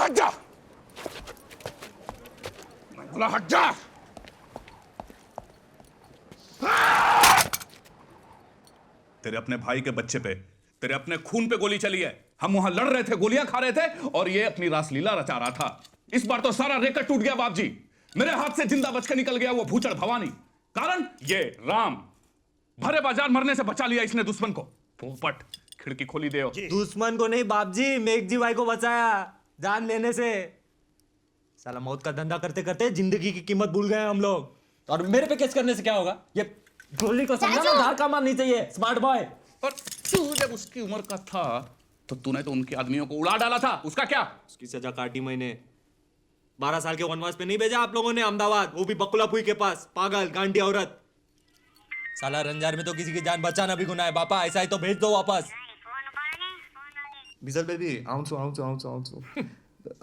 हट जा, मैं बोला हट जा। तेरे अपने भाई के बच्चे पे, तेरे अपने खून पे गोली चली है। हम वहां लड़ रहे थे, गोलियां खा रहे थे, और ये अपनी रासलीला रचा रहा था। इस बार तो सारा रेकर्ड टूट गया बाप जी। मेरे हाथ से जिंदा बच के निकल गया वो भूचड़ भवानी। कारण ये राम। भरे बाजार मरने से बचा लिया इसने दुश्मन को। पोपट, खिड़की खोली दे। दुश्मन को नहीं बाप जी, मेघजी भाई को बचाया जान लेने से। साला मौत का धंधा करते करते जिंदगी की कीमत भूल गए हम लोग। और मेरे पे केस करने से क्या होगा? ये गोली को समझा ना, धार का मारनी चाहिए स्मार्ट बॉय। और तू जब उसकी उम्र का था तो तूने तो उनके आदमियों को उड़ा डाला था, उसका क्या? उसकी सजा काटी मैंने। 12 साल के वनवास पे नहीं भेजा आप लोगों ने अहमदाबाद, वो भी बकुला फुई के पास। पागल गांडी औरत। साला रंजार में तो किसी की जान बचाना भी गुनाह है बापा, ऐसा ही तो भेज दो वापस। बिजल बेबी आउँछु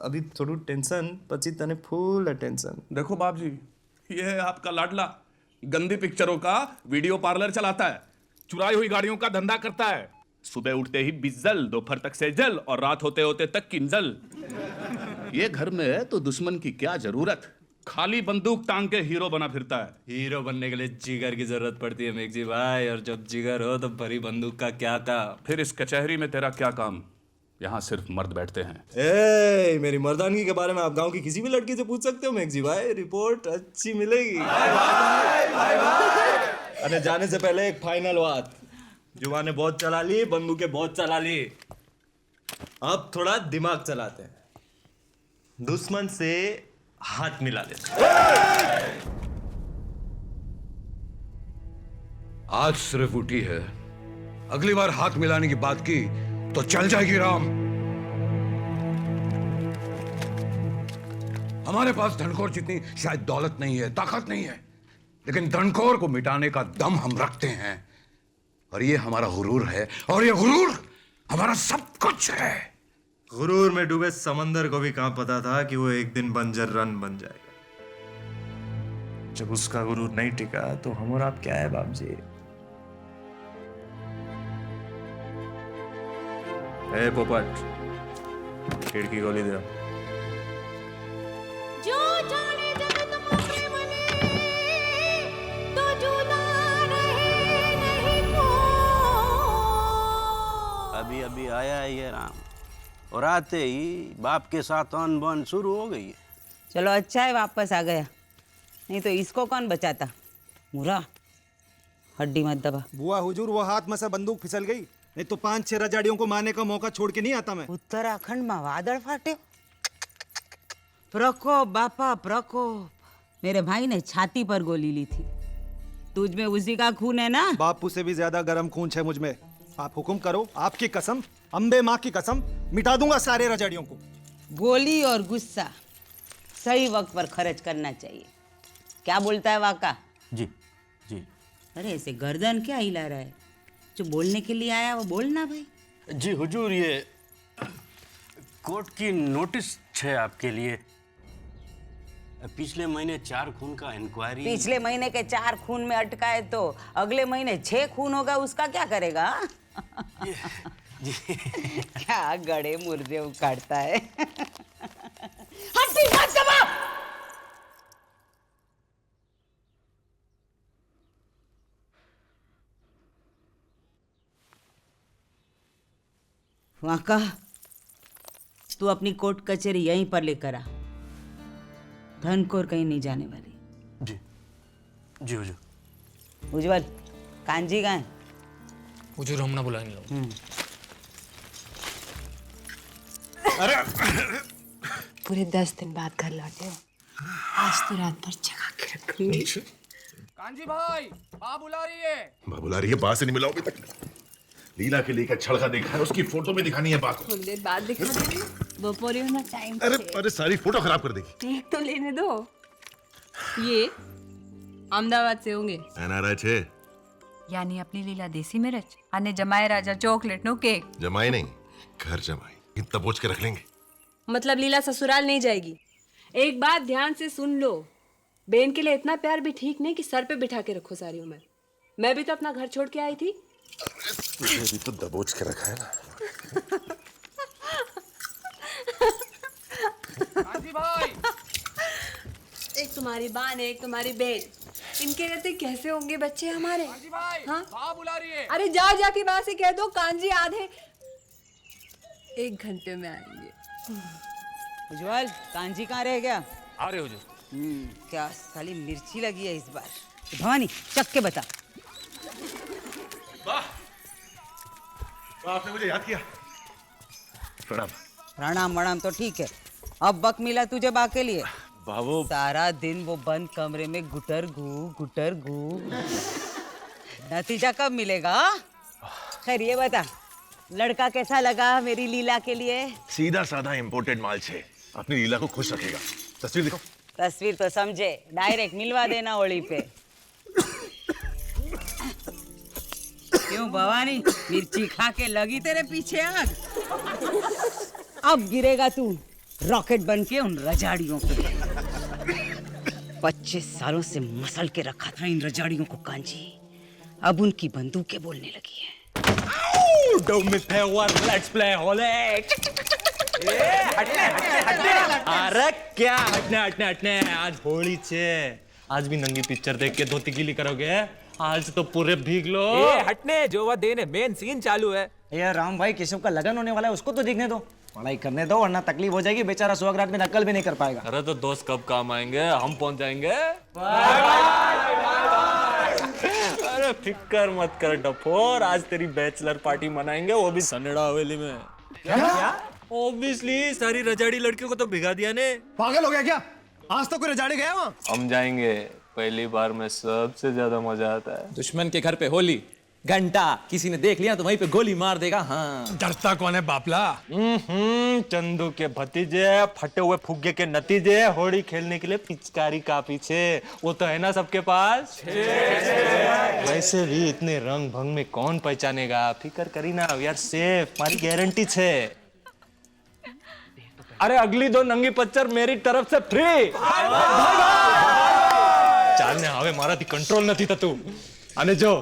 अभी थोड़ू टेंशन पछि तने फुल अटेंशन। देखो बाप जी, ये है आपका लाडला। गंदी पिक्चरों का वीडियो पार्लर चलाता है, चुराई हुई गाड़ियों का धंधा करता है। सुबह उठते ही बिजल, दोपहर तक सेजल, और रात होते होते तक किंजल। ये घर में है तो दुश्मन की क्या जरूरत? खाली बंदूक टांग के हीरो बना फिरता है। हीरो बनने के लिए जिगर की जरूरत पड़ती है मेघजी भाई, और जब जिगर हो तो भरी बंदूक का क्या काम। फिर इस कचहरी में तेरा क्या काम? यहाँ सिर्फ मर्द बैठते हैं। ए, मेरी मर्दानगी के बारे में आप गांव की किसी भी लड़की से पूछ सकते हो मेघजी भाई, रिपोर्ट अच्छी मिलेगी। अरे जाने से पहले एक फाइनल बात। जुबानें बहुत चला ली, बंदूकें बहुत चला ली, अब थोड़ा दिमाग चलाते हैं। दुश्मन से हाथ मिला लेते। आज सिर्फ उठी है, अगली बार हाथ मिलाने की बात की तो चल जाएगी राम। हमारे पास धनखोर जितनी शायद दौलत नहीं है, ताकत नहीं है, लेकिन धनखोर को मिटाने का दम हम रखते हैं। और ये हमारा गुरूर है, और ये गुरूर हमारा सब कुछ है। गुरूर में डूबे समंदर को भी कहां पता था कि वो एक दिन बंजर रन बन जाएगा। जब उसका गुरूर नहीं टिका तो हम और आप क्या है बाप जी। ए पोपट, खिड़की खोली दे। जो जाने जगत मोरे मने, तो जुदा रहे नहीं कोई। अभी अभी आया है ये राम, और आते ही बाप के साथ अनबन शुरू हो गई है। चलो अच्छा है वापस आ गया, नहीं तो इसको कौन बचाता। मुरा हड्डी मत दबा। बुआ हुजूर, वो हाथ में से बंदूक फिसल गई, नहीं तो 5-6 रजाड़ियों को मारने का मौका छोड़ के नहीं आता मैं। उत्तराखंड में वादड़ फाटे। प्रकोप बापा प्रकोप। मेरे भाई ने छाती पर गोली ली थी, तुझ में उसी का खून है ना। बापू से भी ज्यादा गर्म खून है मुझ में। आप हुक्म करो, आपकी कसम, अम्बे माँ की कसम, मिटा दूंगा सारे रजाड़ियों को। गोली और गुस्सा सही वक्त पर खर्च करना चाहिए। क्या बोलता है वाका? जी जी अरे ऐसे गर्दन क्या हिला रहा है? जो बोलने के लिए आया वो बोलना भाई। जी हुजूर, ये कोर्ट की नोटिस है आपके लिए। पिछले महीने 4 खून का इंक्वायरी। पिछले महीने के 4 खून में अटका है तो अगले महीने 6 खून होगा, उसका क्या करेगा? जी क्या गड़े मुर्दे उखाड़ता है। हड्डी मत दबा। वाका, तू अपनी कोर्ट कचहरी यहीं पर लेकर आ। धनखोर कहीं नहीं जाने वाली। जी जी हुजूर। उज्जवल, कांजी कहाँ है? हुजूर हम ना बुलाएंगे लोग। अरे पूरे 10 दिन बाद घर लौटे हो, आज तो रात भर जगा के रखूंगी। कांजी भाई, माँ बुला रही है। माँ बुला रही है? बात से नहीं मिला अभी तक। लीला के लिए क्या छड़का देखा है, उसकी फोटो में दिखानी है बात। थोड़ी देर बाद दिखा देंगे, दोपहर होना टाइम। अरे सारी फोटो खराब कर देगी। देख तो लेने दो। ये अहमदाबाद से होंगे। एनआरआई छे यानी अपनी लीला देसी मिर्च आने जमाए राजा चॉकलेट नो केक। जमाई नहीं, घर जमाई। इतना बोझ के रख लेंगे। मतलब लीला ससुराल नहीं जाएगी। एक बात ध्यान से सुन लो, बेन के लिए इतना प्यार भी ठीक नहीं कि सर पे बिठा के रखो सारी उम्र। मैं भी तो अपना घर छोड़ के आई थी। तुझे भी तो दबोच के रखा है ना। कांजी भाई एक तुम्हारी बान है, एक तुम्हारी बेल। इनके रहते कैसे होंगे बच्चे हमारे? कांजी भाई हाँ? माँ बुला रही है। अरे जा जाके माँ से कह दो कांजी आधे 1 घंटे में आएंगे। उज्जवल, कांजी कहाँ रह गया? आ रहे हो जो। क्या साली मिर्ची लगी है इस बार। भवानी, चख के बता। आपने मुझे याद किया। प्रणाम। प्रणाम वणाम तो ठीक है, अब वक्त मिला तुझे बा के लिए। बाबू सारा दिन वो बंद कमरे में गुटर गु। नतीजा कब मिलेगा? खैर ये बता, लड़का कैसा लगा मेरी लीला के लिए? सीधा साधा इंपोर्टेड माल छे, अपनी लीला को खुश रखेगा। तस्वीर दिखाओ। तस्वीर तो समझे, डायरेक्ट मिलवा देना होली पे। क्यों भवानी, मिर्ची खा के लगी तेरे पीछे आग? अब गिरेगा तू रॉकेट बन के उन रजाड़ियों पे। 25 सालों से मसल के रखा था इन रजाड़ियों को कांजी, अब उनकी बंदूकें बोलने लगी है। Don't miss play one, let's play Holi. अरे क्या हटने आज होली छे। आज भी नंगी पिक्चर देख के धोती गीली करोगे? आज तो पूरे भीग लो। हटने जो वह देने मेन सीन चालू है। यार राम भाई, केशव का लगन होने वाला है, उसको तो दिखने दो, पढ़ाई करने दो, वरना तकलीफ हो जाएगी। बेचारा सुहागरात में नकल भी नहीं कर पाएगा। अरे तो दोस्त कब काम आएंगे, हम पहुंच जाएंगे। अरे फिक्र मत कर डफोर, आज तेरी बैचलर पार्टी मनाएंगे, वो भी सनेड़ा हवेली में। क्या? ऑब्वियसली सारी रजाड़ी लड़कियों को तो भिगा दिया ने। पागल हो गया क्या? आज तो कोई रजाड़े गया वहाँ? हम जाएंगे, पहली बार में सबसे ज्यादा मजा आता है। दुश्मन के घर पे होली, घंटा किसी ने देख लिया तो वहीं पे गोली मार देगा। हाँ डरता कौन है बापला? चंदू के भतीजे, फटे हुए फुग्गे के नतीजे, होली खेलने के लिए पिचकारी का पीछे, वो तो है ना सबके पास। वैसे भी इतने रंग भंग में कौन पहचानेगा, फिकर करी ना, वी आर सेफ, हमारी गारंटी छे। अरे अगली 2 नंगी पच्चर मेरी तरफ से फ्री। ચાલ ને હવે મારાથી કંટ્રોલ નથી થતું અને જો